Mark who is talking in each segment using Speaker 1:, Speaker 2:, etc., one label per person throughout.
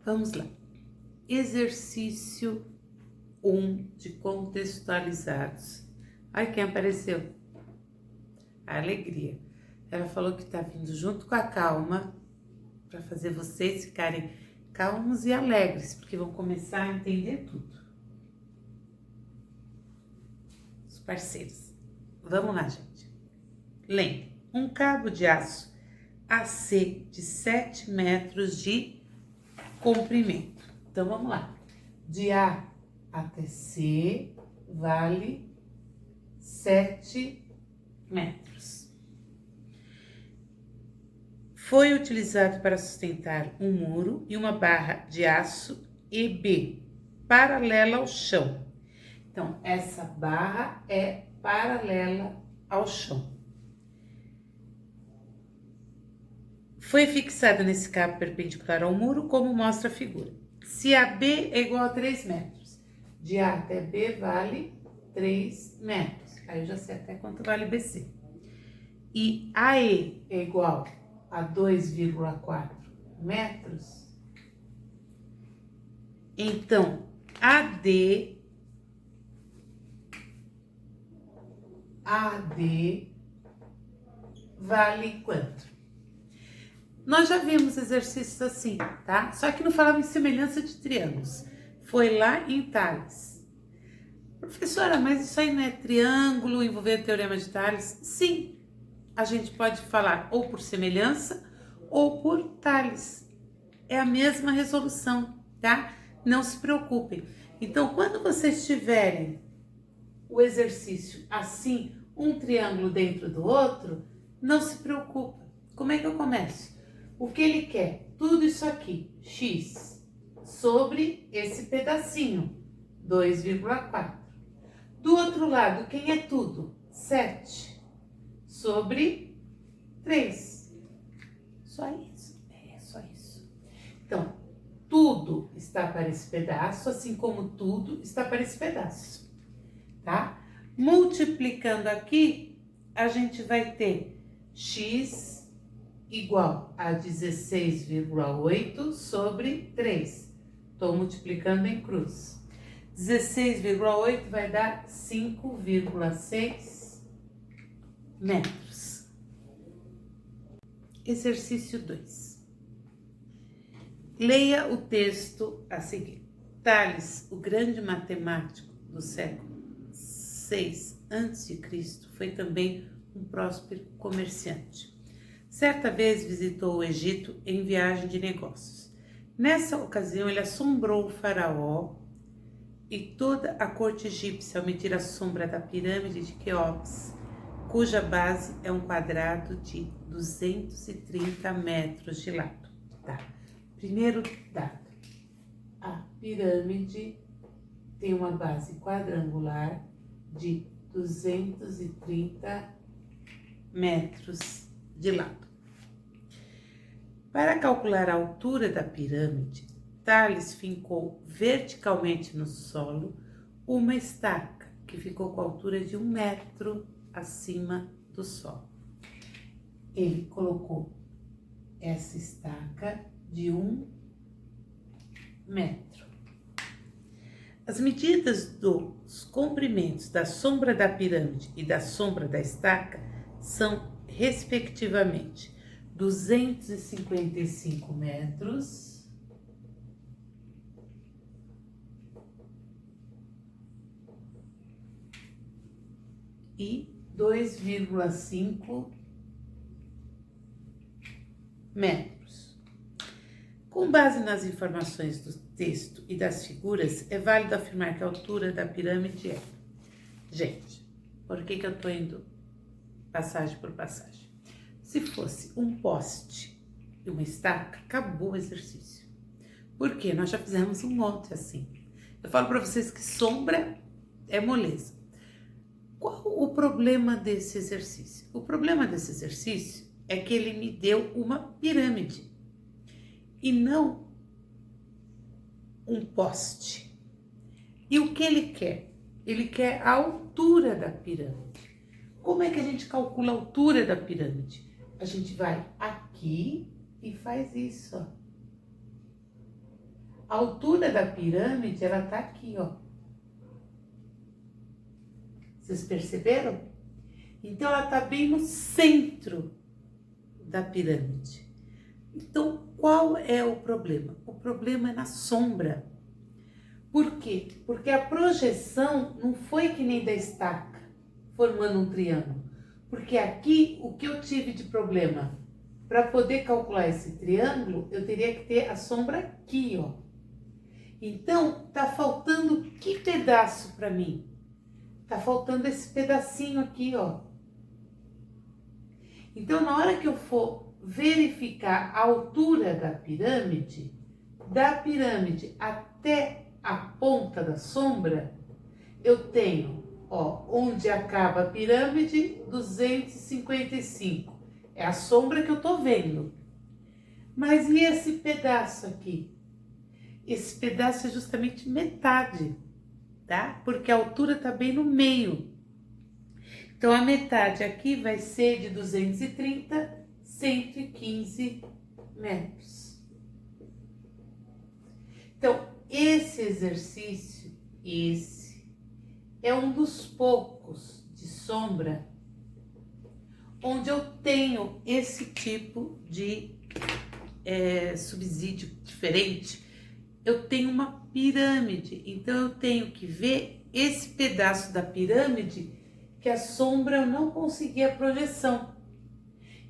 Speaker 1: Vamos lá. Exercício 1 de contextualizados. Ai, quem apareceu? A Alegria. Ela falou que tá vindo junto com a Calma para fazer vocês ficarem calmos e alegres, porque vão começar a entender tudo. Os parceiros. Vamos lá, gente. Lembre, um cabo de aço AC de 7 metros de comprimento. Então, vamos lá. De A até C vale 7 metros. Foi utilizado para sustentar um muro e uma barra de aço EB, paralela ao chão. Então, essa barra é paralela ao chão. Foi fixada nesse cabo perpendicular ao muro, como mostra a figura. Se AB é igual a 3 metros, de A até B vale 3 metros. Aí eu já sei até quanto vale BC. E AE é igual a 2,4 metros. Então, AD vale quanto? Nós já vimos exercícios assim, tá? Só que não falava em semelhança de triângulos. Foi lá em Tales. Professora, mas isso aí não é triângulo envolvendo teorema de Tales? Sim, a gente pode falar ou por semelhança ou por Tales. É a mesma resolução, tá? Não se preocupem. Então, quando vocês tiverem o exercício assim, um triângulo dentro do outro, não se preocupa. Como é que eu começo? O que ele quer? Tudo isso aqui, x, sobre esse pedacinho, 2,4. Do outro lado, quem é tudo? 7 sobre 3. Só isso? É, só isso. Então, tudo está para esse pedaço, assim como tudo está para esse pedaço, tá? Multiplicando aqui, a gente vai ter x igual a 16,8 sobre 3. Estou multiplicando em cruz. 16,8 vai dar 5,6 metros. Exercício 2. Leia o texto a seguir. Tales, o grande matemático do século 6 a.C., foi também um próspero comerciante. Certa vez visitou o Egito em viagem de negócios. Nessa ocasião, ele assombrou o faraó e toda a corte egípcia ao medir a sombra da pirâmide de Quéops, cuja base é um quadrado de 230 metros de lado. Tá. Primeiro dado, a pirâmide tem uma base quadrangular de 230 metros de lado. Para calcular a altura da pirâmide, Tales fincou verticalmente no solo uma estaca que ficou com a altura de 1 metro acima do solo. Ele colocou essa estaca de 1 metro. As medidas dos comprimentos da sombra da pirâmide e da sombra da estaca são, respectivamente, 255 metros e 2,5 metros. Com base nas informações do texto e das figuras, é válido afirmar que a altura da pirâmide é... Gente, por que eu tô indo passagem por passagem? Se fosse um poste e uma estaca, acabou o exercício. Por quê? Nós já fizemos um monte assim. Eu falo para vocês que sombra é moleza. Qual o problema desse exercício? O problema desse exercício é que ele me deu uma pirâmide e não um poste. E o que ele quer? Ele quer a altura da pirâmide. Como é que a gente calcula a altura da pirâmide? A gente vai aqui e faz isso, ó. a altura da pirâmide, ela tá aqui, ó. Vocês perceberam? Então, ela tá bem no centro da pirâmide. Então, qual é o problema? O problema é na sombra. Por quê? Porque a projeção não foi que nem da estaca, formando um triângulo. Porque aqui, o que eu tive de problema? Para poder calcular esse triângulo, eu teria que ter a sombra aqui, ó. Então, tá faltando que pedaço para mim? Tá faltando esse pedacinho aqui, ó. Então, na hora que eu for verificar a altura da pirâmide até a ponta da sombra, eu tenho, ó, onde acaba a pirâmide, 255. É a sombra que eu tô vendo. Mas e esse pedaço aqui? Esse pedaço é justamente metade, tá? Porque a altura tá bem no meio. Então, a metade aqui vai ser de 230, 115 metros. Então, esse exercício, é um dos poucos de sombra onde eu tenho esse tipo de subsídio diferente. Eu tenho uma pirâmide, então eu tenho que ver esse pedaço da pirâmide que a sombra eu não consegui a projeção.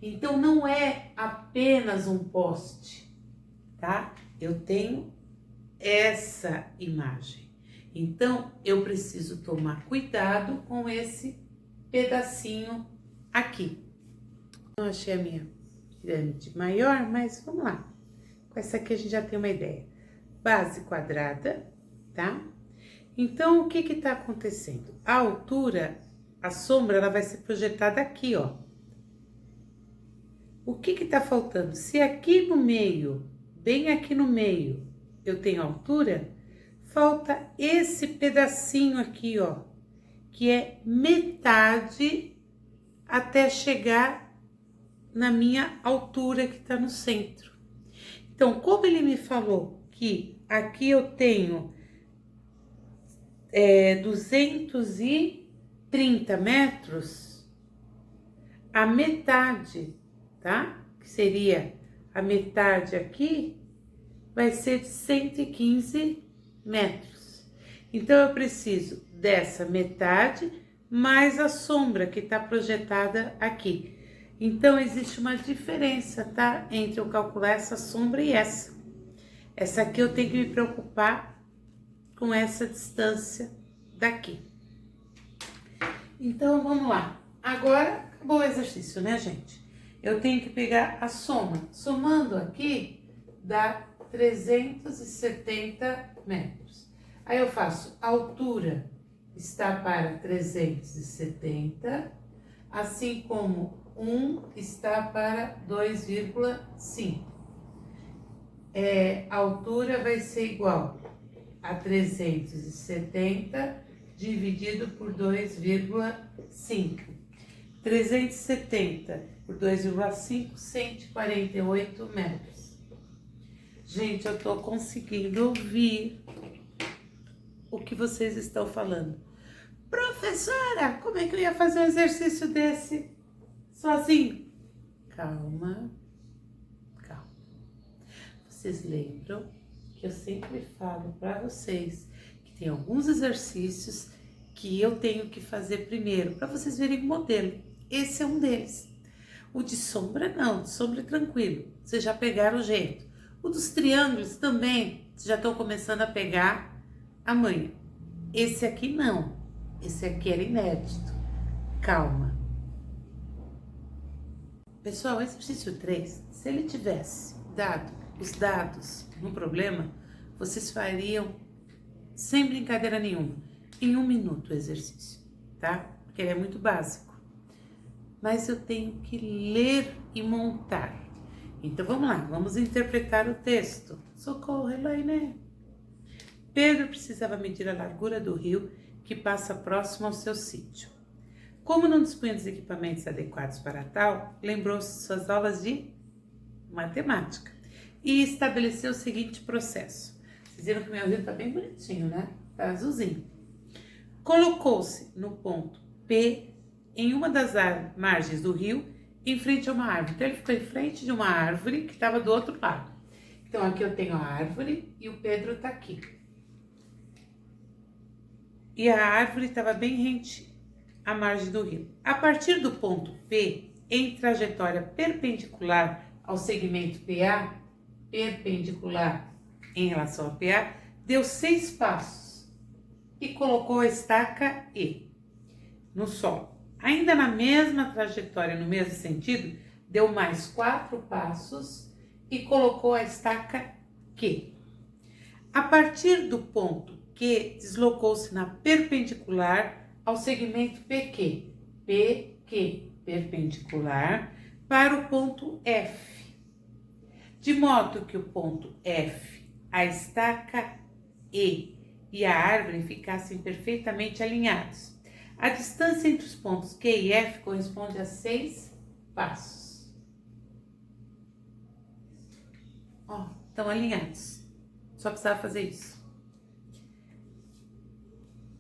Speaker 1: Então não é apenas um poste, tá? Eu tenho essa imagem. Então eu preciso tomar cuidado com esse pedacinho aqui. Eu achei a minha pirâmide maior, mas vamos lá. Com essa aqui a gente já tem uma ideia. Base quadrada, tá? Então, o que que tá acontecendo? A altura, a sombra, ela vai ser projetada aqui, ó. O que que tá faltando? Se aqui no meio, bem aqui no meio, eu tenho altura, falta esse pedacinho aqui, ó, que é metade até chegar na minha altura que tá no centro. Então, como ele me falou que aqui eu tenho 230 metros, a metade, tá? Que seria a metade aqui, vai ser de 115 metros. Então, eu preciso dessa metade mais a sombra que está projetada aqui. Então, existe uma diferença, tá? Entre eu calcular essa sombra e essa. Essa aqui eu tenho que me preocupar com essa distância daqui. Então, vamos lá. Agora, acabou o exercício, né, gente? Eu tenho que pegar a soma. Somando aqui, dá 370 metros. Aí eu faço, a altura está para 370, assim como 1 está para 2,5. A altura vai ser igual a 370 dividido por 2,5. 370 por 2,5, 148 metros. Gente, eu tô conseguindo ouvir o que vocês estão falando. Professora, como é que eu ia fazer um exercício desse sozinho? Calma. Vocês lembram que eu sempre falo para vocês que tem alguns exercícios que eu tenho que fazer primeiro, para vocês verem o modelo. Esse é um deles. O de sombra não, de sombra é tranquilo, vocês já pegaram o jeito. O dos triângulos também, vocês já estão começando a pegar a manha. Esse aqui não, esse aqui era inédito. Calma. Pessoal, exercício 3, se ele tivesse dado os dados no problema, vocês fariam sem brincadeira nenhuma, em 1 minuto o exercício, tá? Porque ele é muito básico. Mas eu tenho que ler e montar. Então vamos lá, vamos interpretar o texto. Socorro, Elaine. Pedro precisava medir a largura do rio que passa próximo ao seu sítio. Como não dispunha dos equipamentos adequados para tal, lembrou-se de suas aulas de matemática e estabeleceu o seguinte processo. Vocês viram que meu rio tá bem bonitinho, né? Tá azulzinho. Colocou-se no ponto P em uma das margens do rio, em frente a uma árvore. Então, ele ficou em frente de uma árvore que estava do outro lado. Então, aqui eu tenho a árvore e o Pedro tá aqui. E a árvore estava bem rente à margem do rio. A partir do ponto P, em trajetória perpendicular ao segmento PA, perpendicular em relação ao PA, deu 6 passos e colocou a estaca E no solo. Ainda na mesma trajetória, no mesmo sentido, deu mais 4 passos e colocou a estaca Q. A partir do ponto Q, deslocou-se na perpendicular ao segmento PQ, perpendicular, para o ponto F, de modo que o ponto F, a estaca E e a árvore ficassem perfeitamente alinhados. A distância entre os pontos Q e F corresponde a 6 passos. Ó, estão alinhados. Só precisava fazer isso.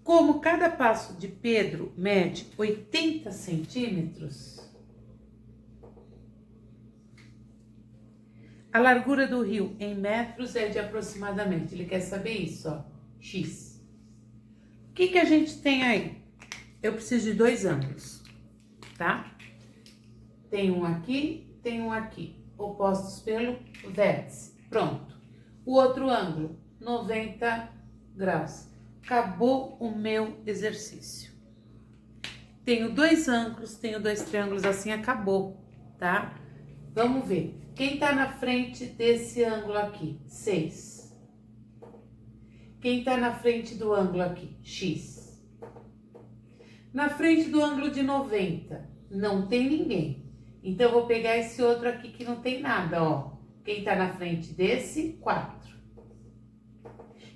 Speaker 1: Como cada passo de Pedro mede 80 centímetros, a largura do rio em metros é de aproximadamente, ele quer saber isso, ó, X. O que a gente tem aí? Eu preciso de 2 ângulos, tá? Tem um aqui, opostos pelo vértice. Pronto. O outro ângulo, 90 graus. Acabou o meu exercício. Tenho 2 ângulos, tenho 2 triângulos, assim acabou, tá? Vamos ver. Quem tá na frente desse ângulo aqui? 6. Quem tá na frente do ângulo aqui? X. Na frente do ângulo de 90, não tem ninguém. Então, eu vou pegar esse outro aqui que não tem nada, ó. Quem tá na frente desse? 4.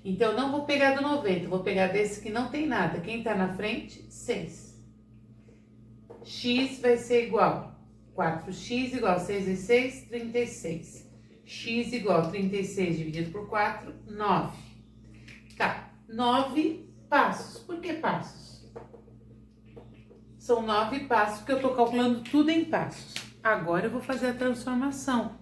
Speaker 1: Então, eu não vou pegar do 90, vou pegar desse que não tem nada. Quem tá na frente? 6. X vai ser igual 4x igual 6 vezes 6, 36. X igual 36 dividido por 4, 9. Tá, 9 passos. Por que passos? São 9 passos, porque eu tô calculando tudo em passos. Agora eu vou fazer a transformação.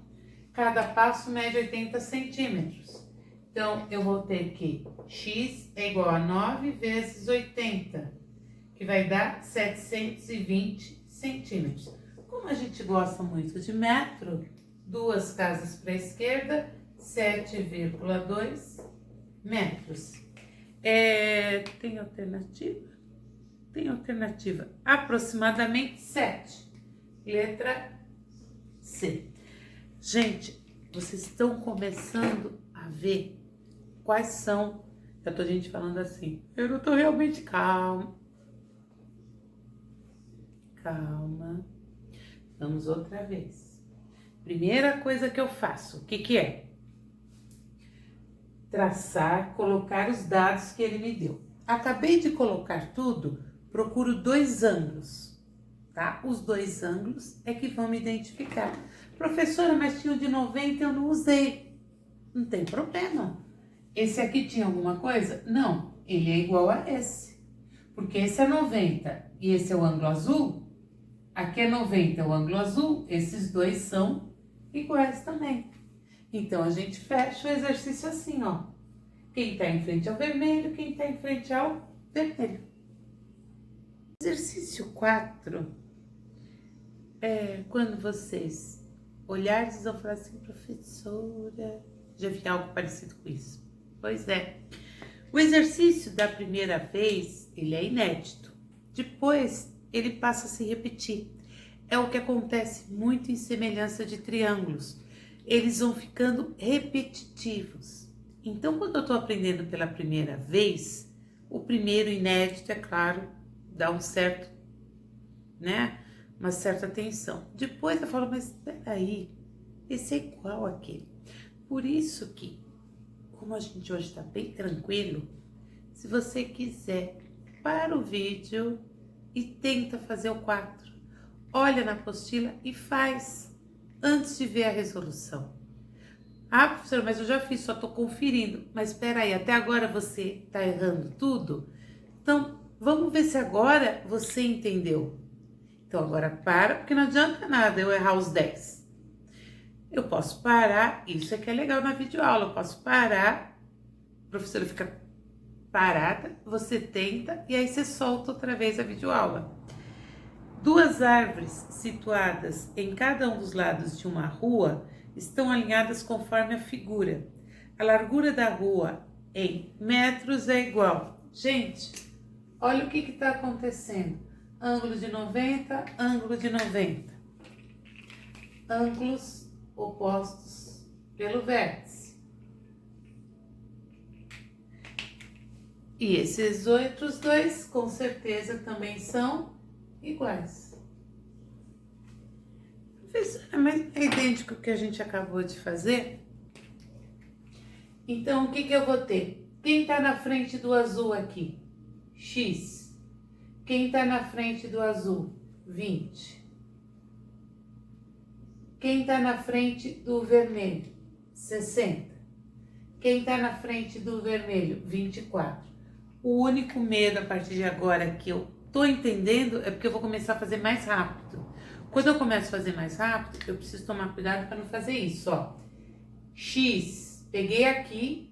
Speaker 1: Cada passo mede 80 centímetros. Então, eu vou ter que x é igual a 9 vezes 80, que vai dar 720 centímetros. Como a gente gosta muito de metro, 2 casas para a esquerda, 7,2 metros. Tem alternativa? Tem alternativa. Aproximadamente 7. Letra C. Gente, vocês estão começando a ver quais são... Já tô gente falando assim. Eu não tô realmente calma. Calma. Vamos outra vez. Primeira coisa que eu faço, o que é? Traçar, colocar os dados que ele me deu. Acabei de colocar tudo, procuro 2 ângulos, tá? Os 2 ângulos é que vão me identificar. Professora, mas tinha o de 90 eu não usei. Não tem problema. Esse aqui tinha alguma coisa? Não, ele é igual a esse. Porque esse é 90 e esse é o ângulo azul. Aqui é 90, o ângulo azul, esses 2 são iguais também. Então, a gente fecha o exercício assim, ó. Quem tá em frente ao vermelho, quem tá em frente ao vermelho. Exercício 4, quando vocês olharem, vocês vão falar assim, professora, já vi algo parecido com isso. Pois é. O exercício da primeira vez, ele é inédito. Depois, ele passa a se repetir. É o que acontece muito em semelhança de triângulos. Eles vão ficando repetitivos. Então, quando eu estou aprendendo pela primeira vez, o primeiro inédito, é claro, dá um certo, né? Uma certa tensão. Depois eu falo, mas espera aí, esse é igual àquele. Por isso que, como a gente hoje está bem tranquilo, se você quiser, para o vídeo e tenta fazer o 4. Olha na apostila e faz antes de ver a resolução. Ah, professora, mas eu já fiz, só tô conferindo. Mas espera aí, até agora você tá errando tudo? Então, vamos ver se agora você entendeu. Então, agora para, porque não adianta nada eu errar os 10. Eu posso parar, isso é que é legal na videoaula, eu posso parar, a professora fica parada, você tenta e aí você solta outra vez a videoaula. Duas árvores situadas em cada um dos lados de uma rua estão alinhadas conforme a figura. A largura da rua em metros é igual. Gente, olha o que está acontecendo. Ângulo de 90, ângulo de 90. Ângulos opostos pelo vértice. E esses outros dois, com certeza, também são iguais. Professora, mas é idêntico ao que a gente acabou de fazer? Então, o que eu vou ter? Quem está na frente do azul aqui? X. Quem está na frente do azul? 20. Quem está na frente do vermelho? 60. Quem está na frente do vermelho? 24. O único medo a partir de agora que eu tô entendendo é porque eu vou começar a fazer mais rápido. Quando eu começo a fazer mais rápido, eu preciso tomar cuidado para não fazer isso, ó. X, peguei aqui.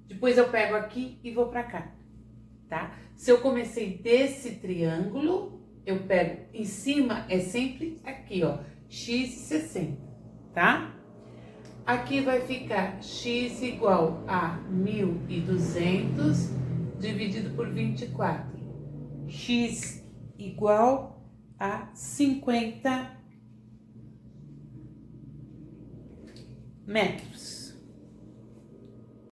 Speaker 1: Depois eu pego aqui e vou para cá, tá? Se eu comecei desse triângulo, eu pego em cima, é sempre aqui, ó, x 60, tá? Aqui vai ficar x igual a 1.200 dividido por 24. X igual a 50 metros.